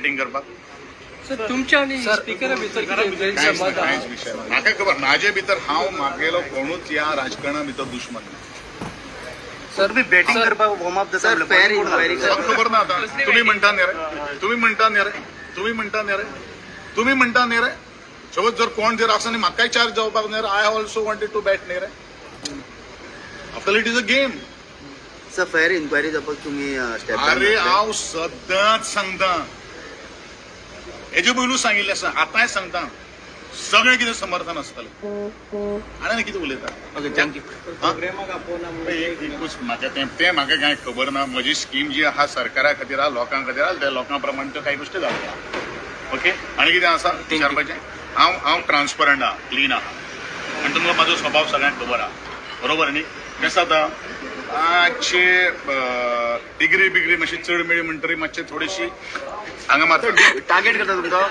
Batting करपाक. Sir तुमच्या आणि स्पीकरा भितर कांयच विषय ना. म्हाका खबर म्हाजे भितर म्हागेलो कोणूच ह्या राजकारणा भितर दुश्मन ना. सर तुम्ही बॅटिंग करपाक warm up sir fair inquiry खबर ना आता तुम्ही म्हणता न्ही रे तुम्ही म्हणता न्ही रे तुम्ही म्हणता न्ही रे तुम्ही म्हणता न्ही रे सपोज जर कोण जर आसा न्ही म्हाकाय चार्ज जावपाक न्ही रे I also wanted to bat न्ही रे after it is a game. Sir fair inquiry जावपाक तुम्ही स्टेप अरे हांव सदांच सांगता हेजे पयलू सांगिल्लें आसा आतांय सांगता सगळें कितें समर्थन आसतलें आनी कितें उलयता. Okay thank you. एकूच म्हाका तें म्हाका कांय खबर ना. म्हजी स्कीम जी आहा सरकारा खातीर आहा लोकां खातीर आहा त्या लोकां प्रमाणे त्यो कांय गोश्टी जाल्या. ओके आनी कितें आसा विचारपाचें. हांव ट्रान्सपरंट आहा क्लीन आहा आनी तुमकां म्हाजो स्वभाव सगळ्यांक खबर आहा बरोबर न्ही. कसं जाता मातशे डिग्री बिग्री मातशी चड मेळ्ळी म्हणटरी मातशी थोडीशी हांगा मारता टार्गेट करता तुमकां.